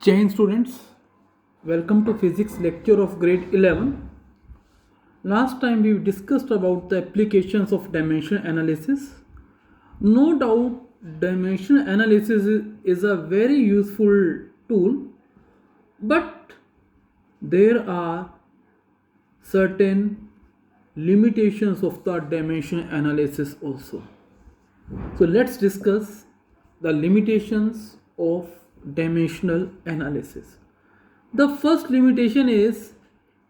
Jai Hind students, welcome to physics lecture of grade 11. Last time we discussed about the applications of dimension analysis. No doubt dimension analysis is a very useful tool, but there are certain limitations of the dimension analysis also. So let's discuss the limitations of dimensional analysis. The first limitation is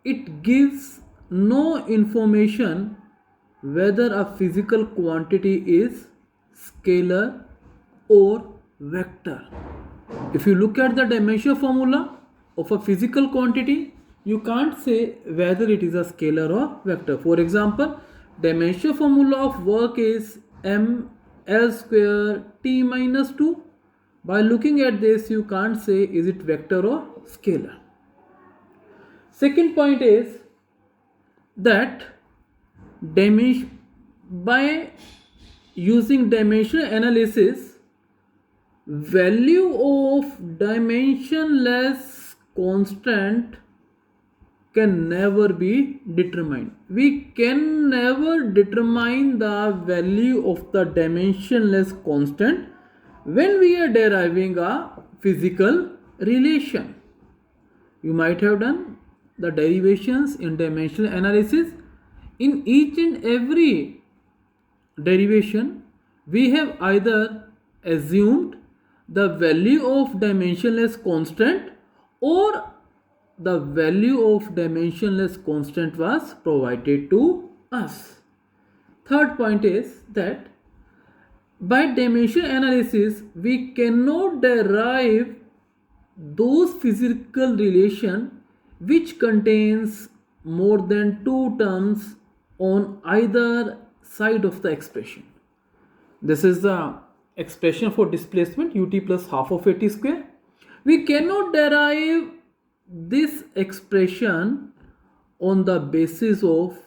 it gives no information whether a physical quantity is scalar or vector. If you look at the dimension formula of a physical quantity, you can't say whether it is a scalar or vector. For example, dimension formula of work is ml square t minus 2. By looking at this, you can't say is it vector or scalar. Second point is that by using dimensional analysis, value of dimensionless constant can never be determined. We can never determine the value of the dimensionless constant when we are deriving a physical relation. You might have done the derivations in dimensional analysis. In each and every derivation, we have either assumed the value of dimensionless constant or the value of dimensionless constant was provided to us. Third point is that by dimension analysis, we cannot derive those physical relation which contains more than two terms on either side of the expression. This is the expression for displacement ut plus half of at square. We cannot derive this expression on the basis of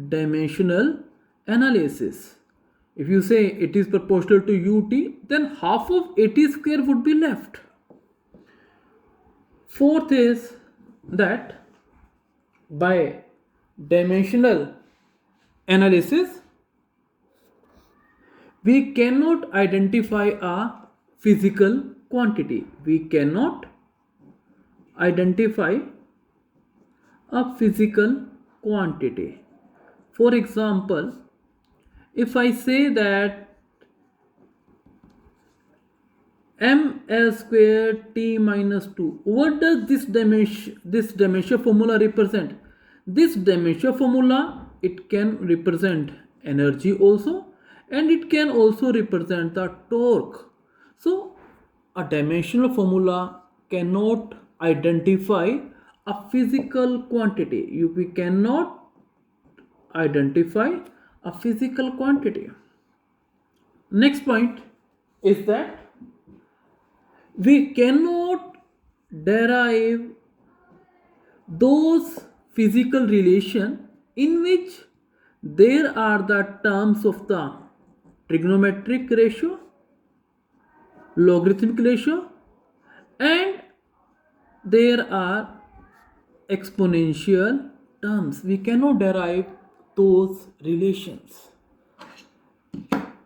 dimensional analysis. If you say it is proportional to ut, then half of at square would be left. Fourth is that by dimensional analysis, we cannot identify a physical quantity. We cannot identify a physical quantity. For example, if I say that ml square t minus 2, what does this dimension formula represent? This dimension formula, it can represent energy also, and it can also represent the torque. So a dimensional formula cannot identify a physical quantity. We cannot identify a physical quantity. Next point is that we cannot derive those physical relation in which there are the terms of the trigonometric ratio, logarithmic ratio, and there are exponential terms. We cannot derive those relations.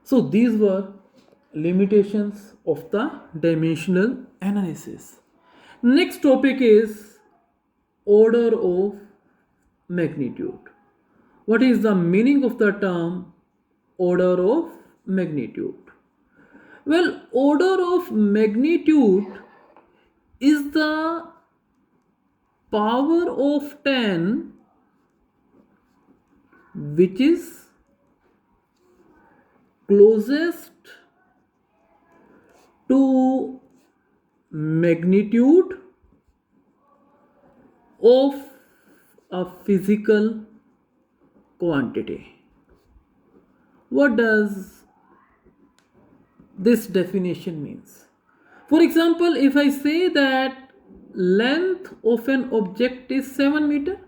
So these were limitations of the dimensional analysis. Next topic is order of magnitude. What is the meaning of the term order of magnitude? Well, order of magnitude is the power of 10 which is closest to magnitude of a physical quantity. What does this definition means? For example, if I say that length of an object is 7 meter,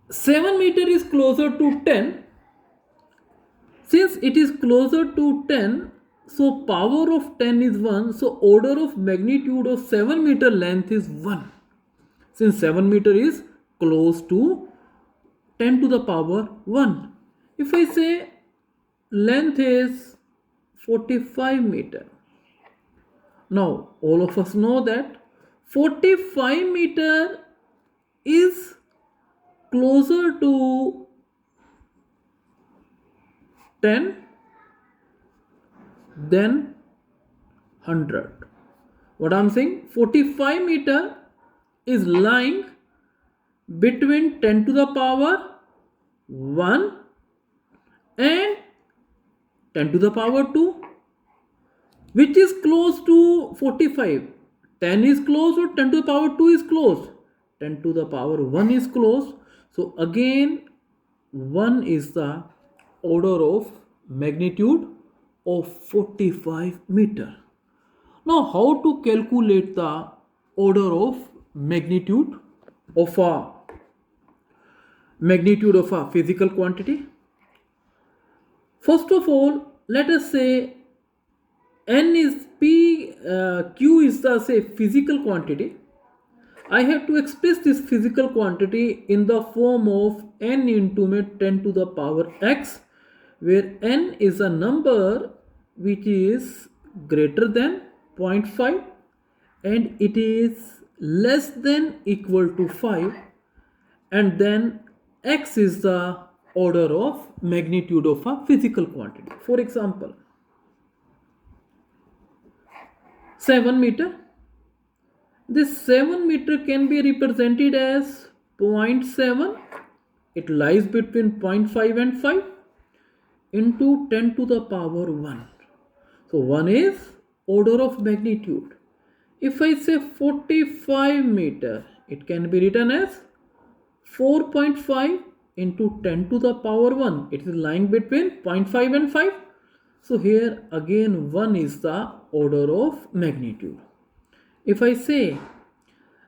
7 meter is closer to 10. Since it is closer to 10, So power of 10 is 1. So order of magnitude of 7 meter length is 1. Since 7 meter is close to 10 to the power 1. If I say length is 45 meter. Now all of us know that 45 meter is closer to 10 than 100. What I'm saying, 45 meter is lying between 10 to the power 1 and 10 to the power 2, which is close to 45. 10 is close or 10 to the power 2 is close. 10 to the power 1 is close. So again 1 is the order of magnitude of 45 meter. Now how to calculate the order of magnitude of a physical quantity? First of all, let us say n is q is the physical quantity. I have to express this physical quantity in the form of n into 10 to the power x, where n is a number which is greater than 0.5 and it is less than equal to 5, and then x is the order of magnitude of a physical quantity. For example, 7 meter. This 7 meter can be represented as 0.7. It lies between 0.5 and 5 into 10 to the power 1. So 1 is order of magnitude. If I say 45 meter, it can be written as 4.5 into 10 to the power 1. It is lying between 0.5 and 5. So here again 1 is the order of magnitude. If I say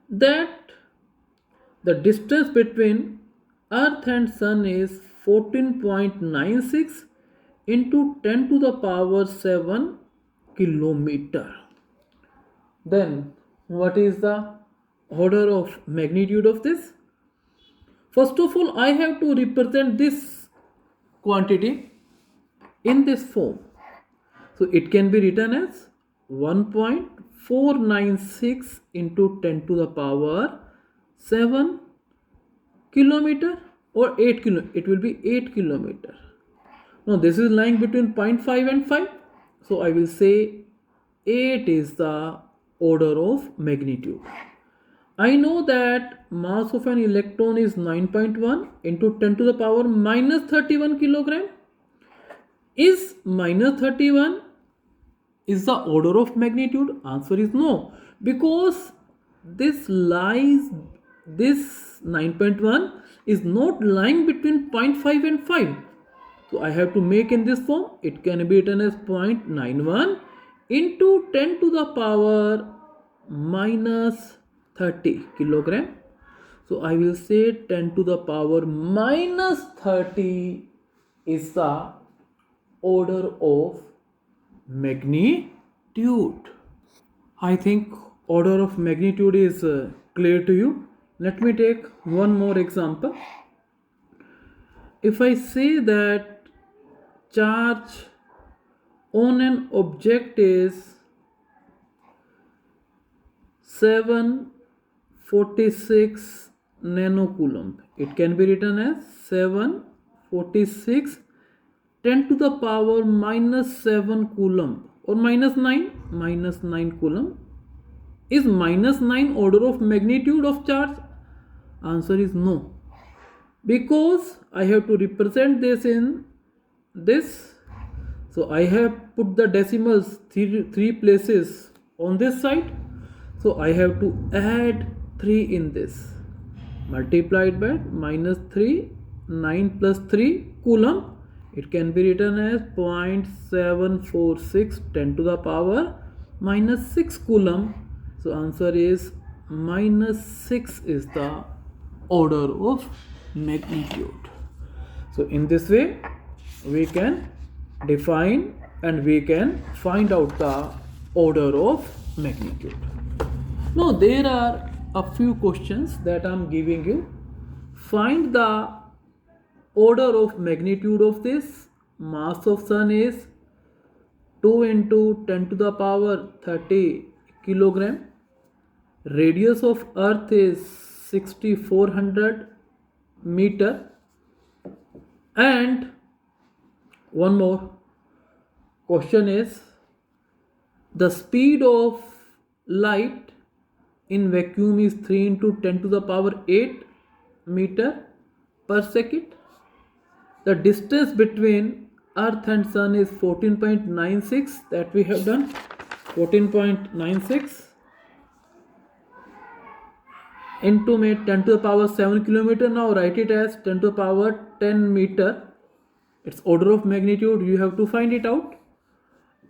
that the distance between Earth and Sun is 14.96 into 10 to the power 7 kilometer, then what is the order of magnitude of this? First of all, I have to represent this quantity in this form. So it can be written as 1.496 into 10 to the power 7 kilometer or 8 kilo. It will be 8 kilometer. Now this is lying between 0.5 and 5. So I will say 8 is the order of magnitude. I know that mass of an electron is 9.1 into 10 to the power minus 31 kilogram. Is minus 31 is the order of magnitude? Answer is no, because this 9.1 is not lying between 0.5 and 5. So I have to make in this form. It can be written as 0.91 into 10 to the power minus 30 kilogram. So I will say 10 to the power minus 30 is the order of magnitude. I think order of magnitude is clear to you. Let me take one more example. If I say that charge on an object is 746 nanocoulomb, it can be written as 746 10 to the power minus 7 coulomb or minus 9 coulomb. Is minus 9 order of magnitude of charge? Answer is no, because I have to represent this in this. So I have put the decimals three places on this side. So I have to add 3 in this, multiplied by minus 3, 9 plus 3 coulomb. It can be written as 0.746 10 to the power minus 6 coulomb. So answer is minus 6 is the order of magnitude. So in this way we can define and we can find out the order of magnitude. Now there are a few questions that I'm giving you. Find the order of magnitude of this. Mass of sun is 2 into 10 to the power 30 kilogram. Radius of earth is 6400 meter. And one more question is, the speed of light in vacuum is 3 into 10 to the power 8 meter per second. The distance between earth and sun is 14.96, that we have done. 14.96 into 10 to the power 7 kilometer. Now write it as 10 to the power 10 meter. Its order of magnitude, you have to find it out.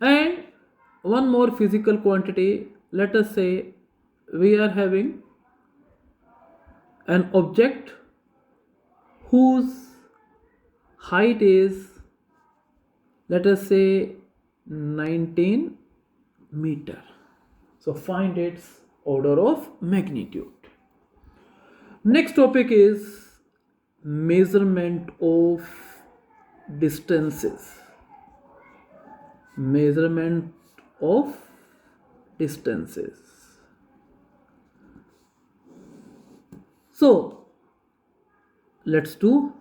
And one more physical quantity. Let us say we are having an object whose height is, let us say, 19 meter. So find its order of magnitude. Next topic is measurement of distances. Measurement of distances. So let's do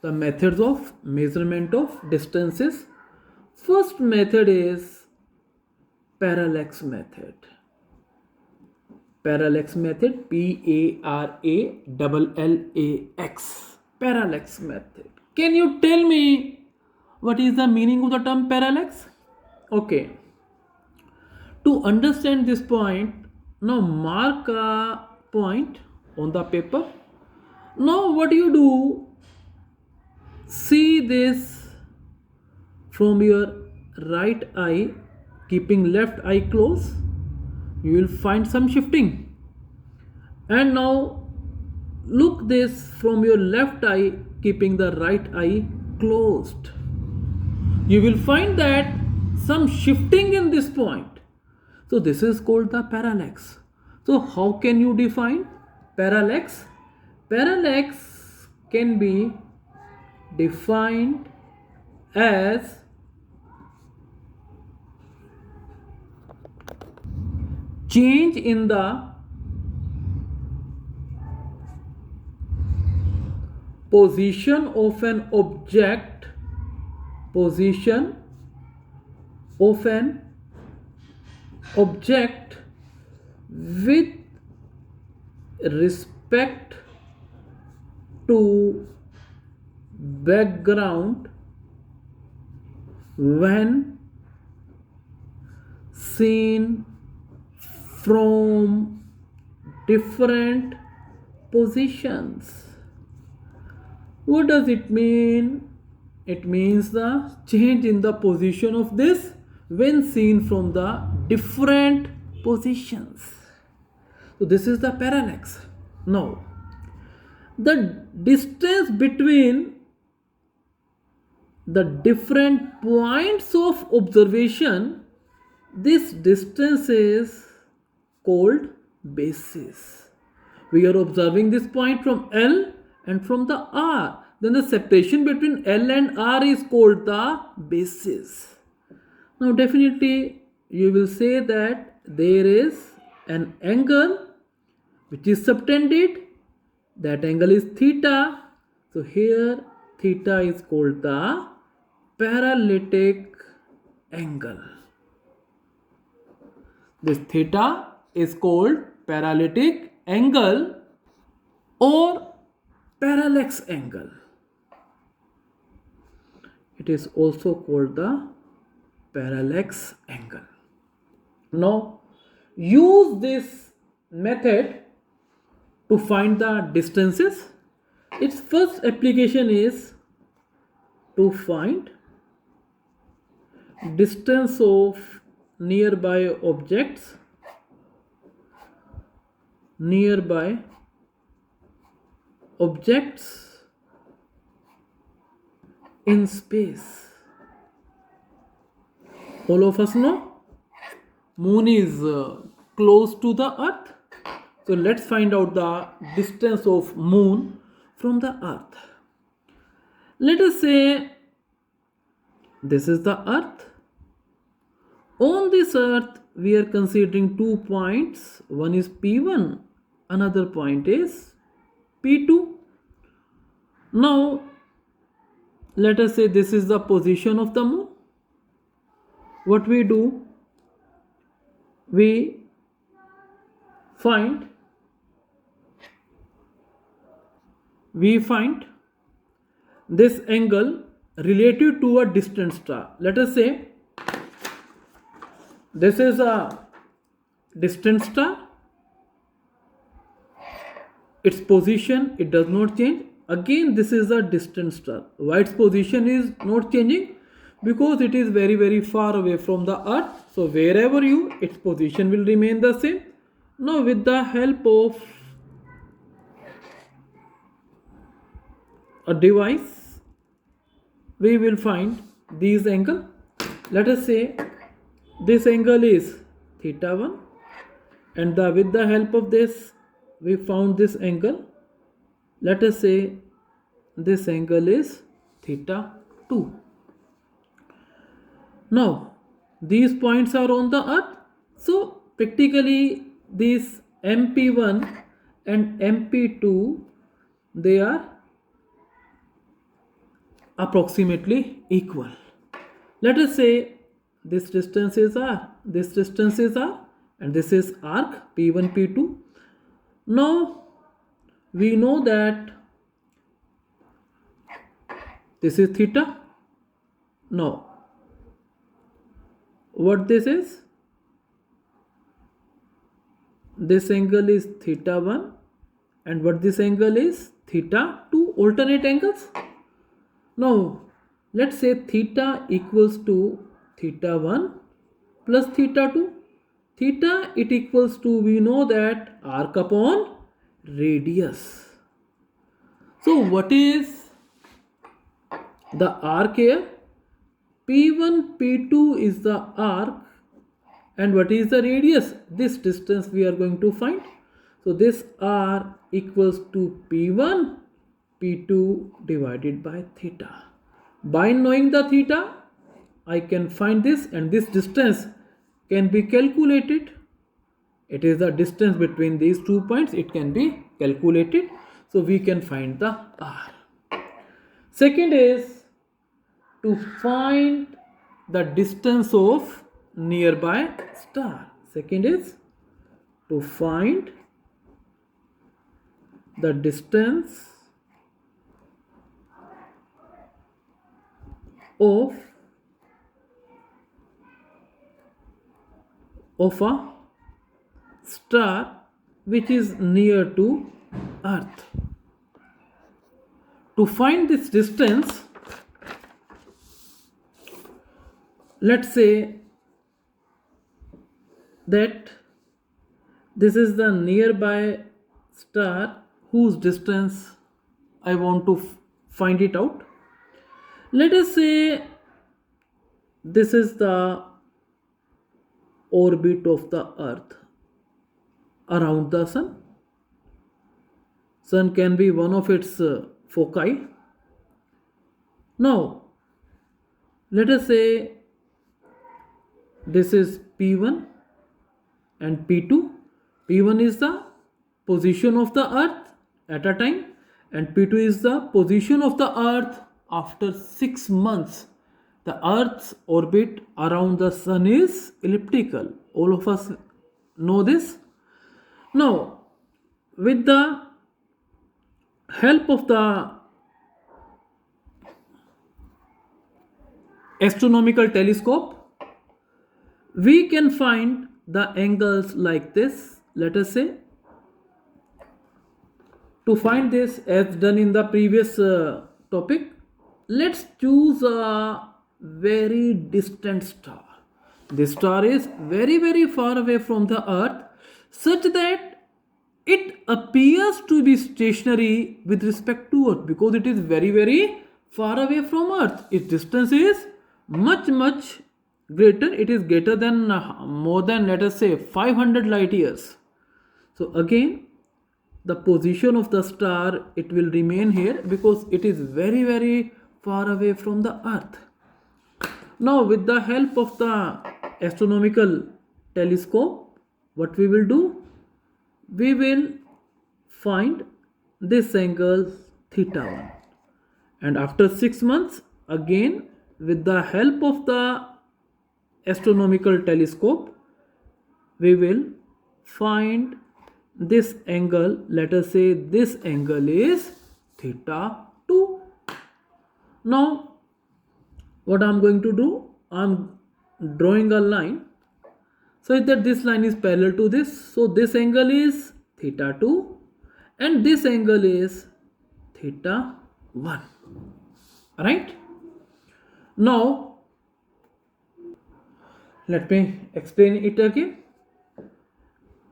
the methods of measurement of distances. First method is parallax method. Parallax method, P-A-R-A-L-L-A-X. Parallax method. Can you tell me what is the meaning of the term parallax? Okay. To understand this point, now mark a point on the paper. Now what you do, see this from your right eye, keeping left eye closed, you will find some shifting. And now look this from your left eye, keeping the right eye closed. You will find that some shifting in this point. So this is called the parallax. So how can you define parallax? Parallax can be defined as change in the position of an object, position of an object with respect to background when seen from different positions. What does it mean? It means the change in the position of this when seen from the different positions. So this is the parallax. Now, the distance between the different points of observation, this distance is called basis. We are observing this point from L and from the R. Then the separation between L and R is called the basis. Now definitely you will say that there is an angle which is subtended. That angle is theta. So here theta is called the parallatic angle. This theta is called parallatic angle or parallax angle. It is also called the parallax angle. Now use this method to find the distances. Its first application is to find distance of nearby objects, nearby objects in space. All of us know moon is close to the earth. So let's find out the distance of moon from the earth. Let us say this is the earth. On this earth we are considering 2 points. One is P1, another point is P2. Now let us say this is the position of the moon. What we do, we find this angle related to a distant star. Let us say this is a distant star. Its position, it does not change. Again, this is a distant star. Why its position is not changing? Because it is very, very far away from the earth. So wherever its position will remain the same. Now with the help of a device, we will find these angle. Let us say this angle is theta 1, and with the help of this we found this angle. Let us say this angle is theta 2. Now these points are on the earth, so practically these MP1 and MP2, they are approximately equal. Let us say this distance is r, this distance is r, and this is arc P1, P2. Now we know that this is theta. Now what this is? This angle is theta 1, and what this angle is? Theta 2, alternate angles. Now let's say theta equals to theta 1 plus theta 2. Theta, it equals to, we know that, arc upon radius. So what is the arc here? P1, P2 is the arc, and what is the radius? This distance we are going to find. So this r equals to P1, P2 divided by theta. By knowing the theta, I can find this, and this distance can be calculated. It is the distance between these 2 points. It can be calculated. So we can find the r. Second is to find the distance of nearby star. Second is to find the distance of a star which is near to earth. To find this distance, let's say that this is the nearby star whose distance I want to find it out. Let us say this is the orbit of the earth around the sun. Sun can be one of its foci. Now let us say this is P1 and P2. P1 is the position of the earth at a time, and P2 is the position of the earth after 6 months. The earth's orbit around the sun is elliptical. All of us know this. Now with the help of the astronomical telescope, we can find the angles like this. Let us say, to find this, as done in the previous topic, let's choose a very distant star. This star is very, very far away from the earth, such that it appears to be stationary with respect to earth, because it is very, very far away from earth. Its distance is much, much greater, it is greater than more than, let us say, 500 light years. So again, the position of the star, it will remain here because it is very very far away from the earth. Now with the help of the astronomical telescope, what we will do, we will find this angle theta 1, and after 6 months, again with the help of the astronomical telescope, we will find this angle. Let us say this angle is theta 2. Now what I'm going to do, I'm drawing a line so that this line is parallel to this. So this angle is theta 2 and this angle is theta 1. Right? Now let me explain it again.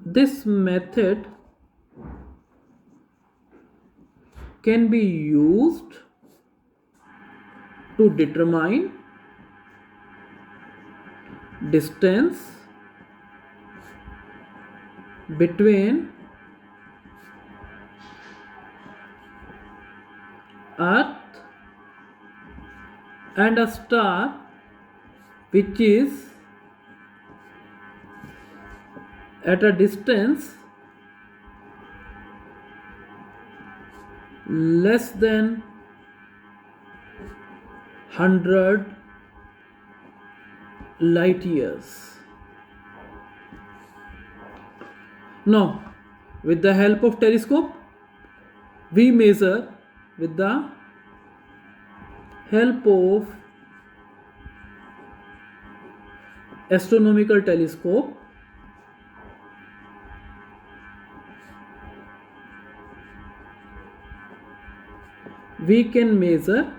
This method can be used to determine distance between Earth and a star which is at a distance less than 100 light years. Now with the help of telescope, we measure with the help of astronomical telescope, we can measure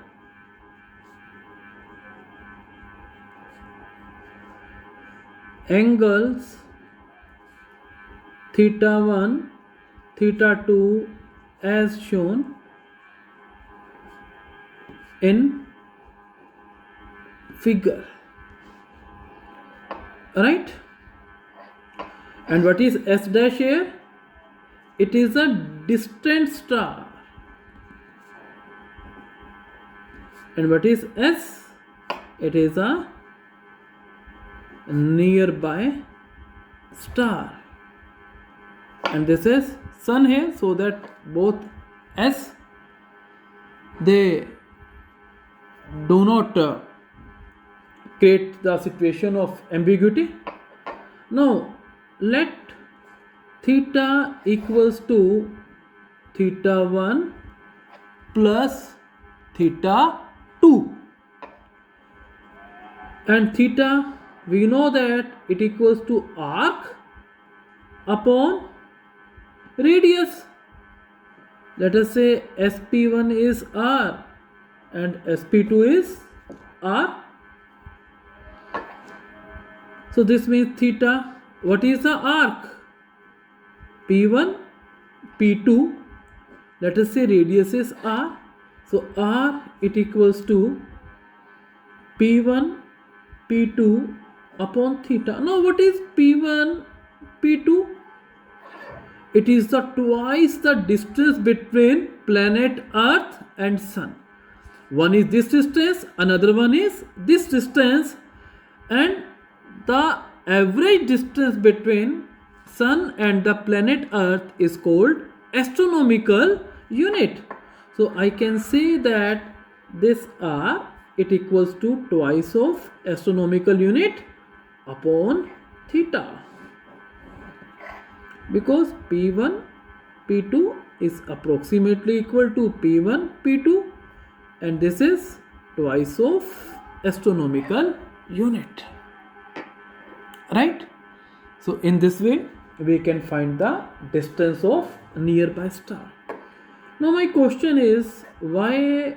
angles theta 1, theta 2 as shown in figure. Right? And what is S dash here? It is a distant star. And what is S? It is a nearby star. And this is sun here, so that both S, they do not create the situation of ambiguity. Now let theta equals to theta 1 plus theta 2, and theta, we know that it equals to arc upon radius. Let us say sp1 is r and sp2 is r. So this means theta, what is the arc? p1, p2, let us say radius is r. So r, it equals to p1, p2 upon theta. Now what is p1, p2? It is the twice the distance between planet Earth and Sun. One is this distance, another one is this distance, and the average distance between Sun and the planet Earth is called astronomical unit. So I can say that this R, it equals to twice of astronomical unit upon theta, because P1, P2 is approximately equal to P1, P2, and this is twice of astronomical unit. Right? So in this way we can find the distance of nearby star. Now my question is, why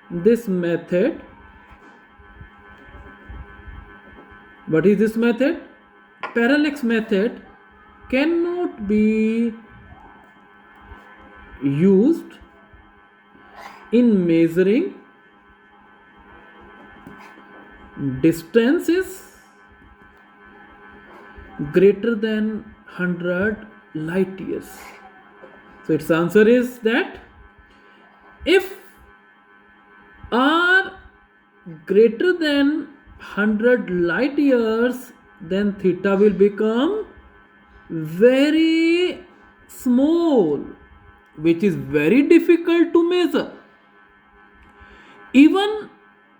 this method? What is this method? Parallax method cannot be used in measuring distance is greater than 100 light years. So its answer is that if r greater than 100 light years, then theta will become very small, which is very difficult to measure. Even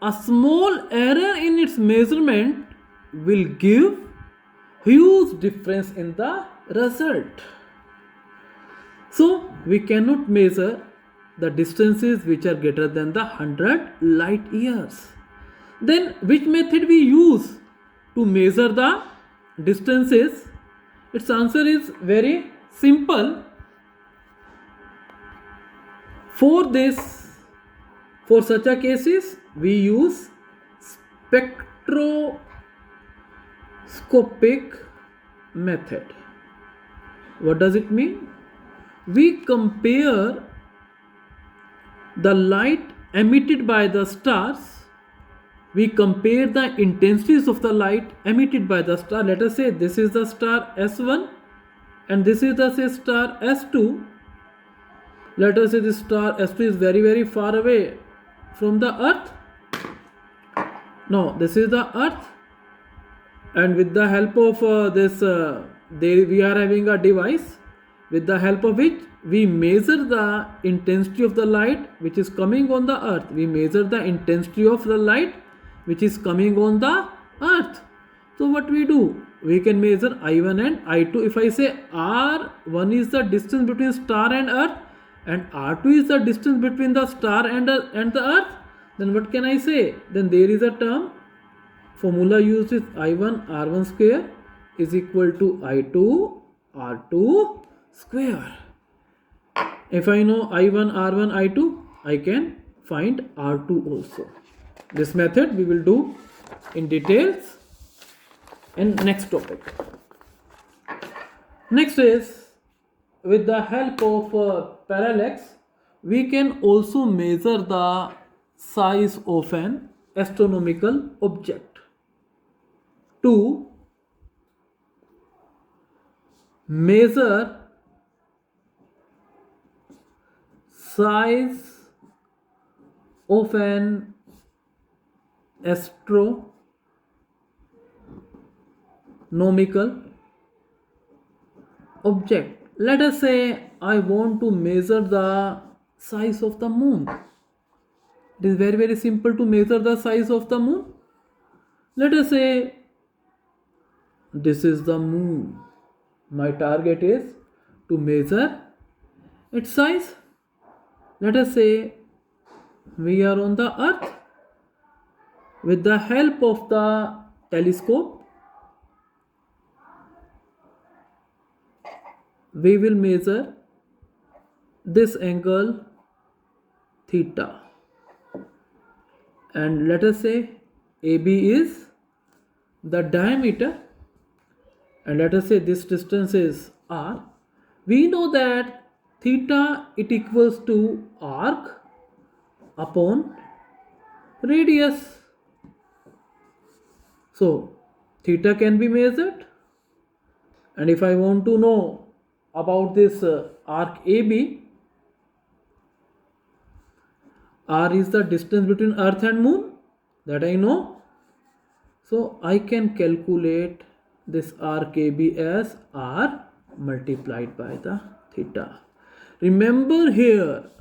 a small error in its measurement will give huge difference in the result. So we cannot measure the distances which are greater than the 100 light years. Then which method we use to measure the distances? Its answer is very simple. For such a cases, we use spectroscopic method. What does it mean? We compare the light emitted by the stars. We compare the intensities of the light emitted by the star. Let us say this is the star S1 and this is the star S2. Let us say this star S2 is very far away from the earth. Now this is the earth, and with the help of we are having a device with the help of which we measure the intensity of the light which is coming on the earth. We measure the intensity of the light which is coming on the earth. So what we do? We can measure I1 and I2. If I say R1 is the distance between star and earth and R2 is the distance between the star and the earth, then what can I say? Then there is a term, formula used is I1 R1 square is equal to I2 R2 square. If I know I1 R1 I2, I can find R2 also. This method we will do in details in next topic. Next is, with the help of parallax, we can also measure the size of an astronomical object. To measure size of an astronomical object. Let us say I want to measure the size of the moon. It is very simple to measure the size of the moon. Let us say this is the moon. My target is to measure its size. Let us say we are on the earth. With the help of the telescope, we will measure this angle theta, and let us say AB is the diameter, and let us say this distance is r. We know that theta it equals to arc upon radius. So theta can be measured, and if I want to know about this arc AB, r is the distance between earth and moon, that I know. So I can calculate this arc AB as r multiplied by the theta. Remember here,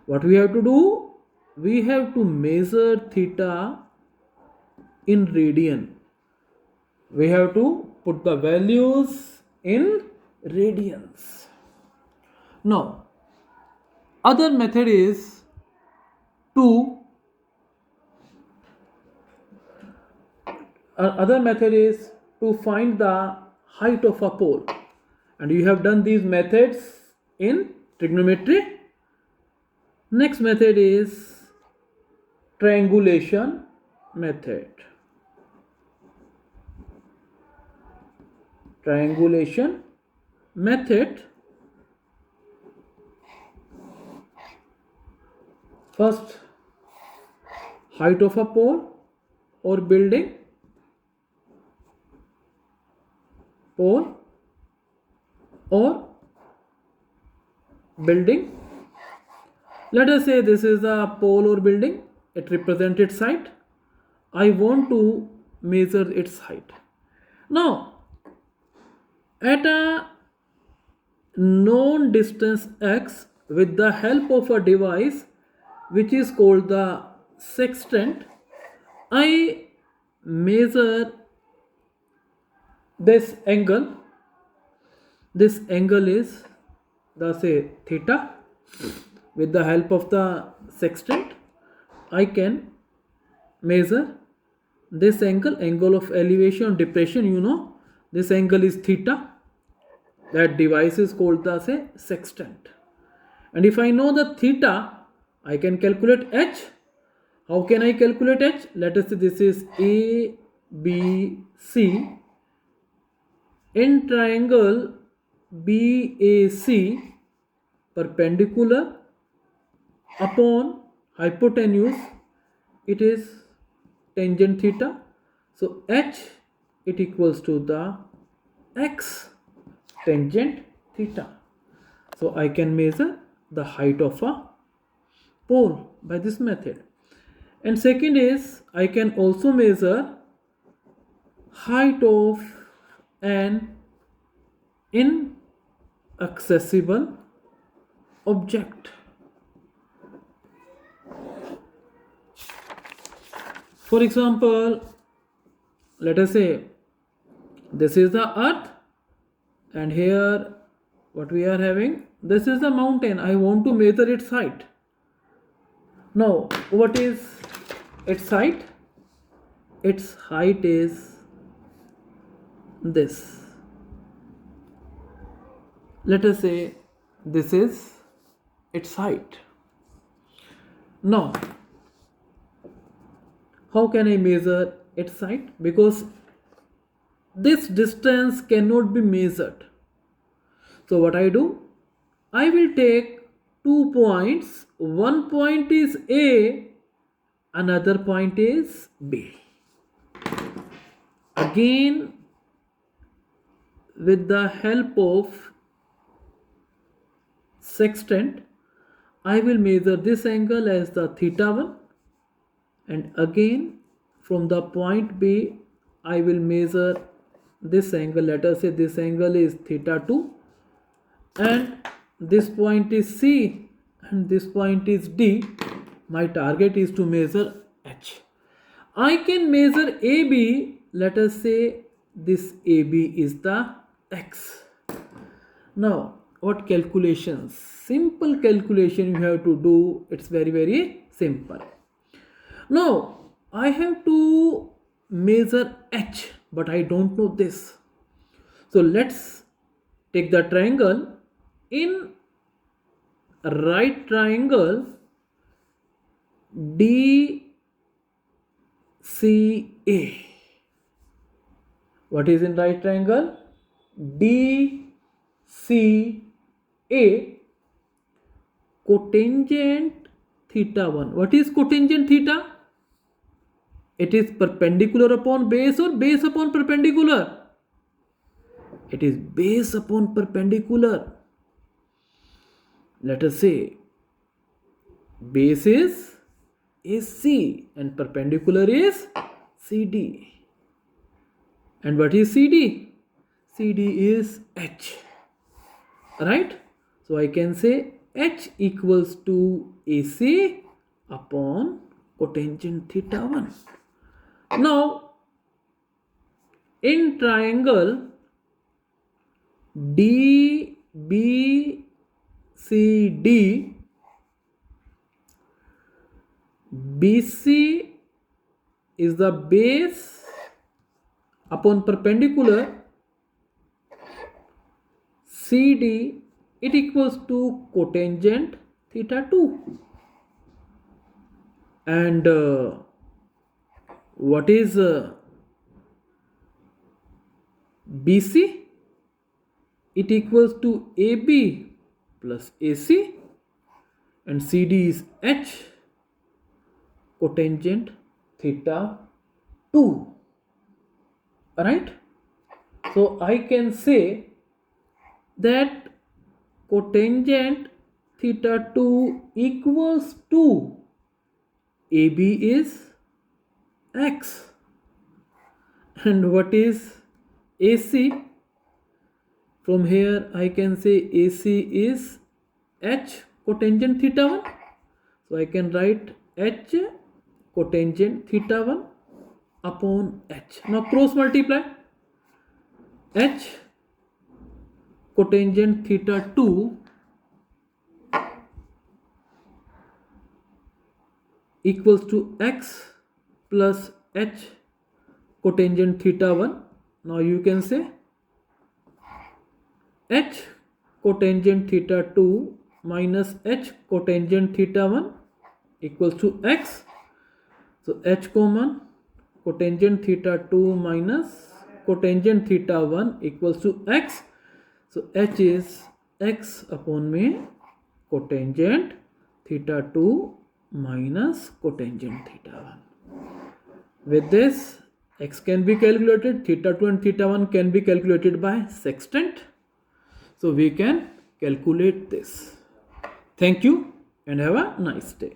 what we have to do? We have to measure theta in radian. We have to put the values in radians. Now, other method is to find the height of a pole, and you have done these methods in trigonometry. Next method is triangulation method. Triangulation method. First, height of a pole or building? Pole or building? Let us say this is a pole or building. It represents its height. I want to measure its height. Now, at a known distance x, with the help of a device which is called the sextant, I measure this angle. This angle is the say theta. With the help of the sextant, I can measure this angle of elevation depression. This angle is theta. That device is called the say sextant. And if I know the theta, I can calculate h. How can I calculate h? Let us say this is A, B, C. In triangle BAC, perpendicular upon hypotenuse, it is tangent theta. So h, it equals to the x tangent theta. So I can measure the height of a pole by this method. And second is, I can also measure height of an inaccessible object. For example, let us say this is the earth, and here what we are having, this is the mountain. I want to measure its height. Now, what is its height? Its height is this. Let us say this is its height. Now, how can I measure its height? Because this distance cannot be measured. So what I do? I will take 2 points. One point is A, another point is B. Again, with the help of sextant, I will measure this angle as the theta 1, and again from the point B I will measure this angle. Let us say this angle is theta 2, and this point is C and this point is D. My target is to measure H. I can measure AB. Let us say this AB is the X. Now, what calculations? Simple calculation you have to do. It's very simple. Now, I have to measure H, but I don't know this. So let's take the triangle. In right triangle DCA. What is in right triangle? DCA. Cotangent theta 1. What is cotangent theta? It is perpendicular upon base or base upon perpendicular? It is base upon perpendicular. Let us say base is AC and perpendicular is CD. And what is CD? CD is H. Right? So I can say H equals to AC upon cotangent theta 1. Now, in triangle DBCD, BC is the base upon perpendicular, CD, it equals to cotangent theta 2. And what is BC? It equals to AB plus AC, and CD is H, cotangent theta 2. Right? So I can say that cotangent theta 2 equals to AB is x. And what is AC? From here I can say AC is h cotangent theta 1. So I can write h cotangent theta 1 upon h. Now cross multiply. H cotangent theta 2 equals to x plus h cotangent theta 1. Now you can say h cotangent theta 2 minus h cotangent theta 1 equals to x. So h common, cotangent theta 2 minus cotangent theta 1 equals to x. So h is x upon me cotangent theta 2 minus cotangent theta 1. With this, x can be calculated, theta 2 and theta 1 can be calculated by sextant. So we can calculate this. Thank you and have a nice day.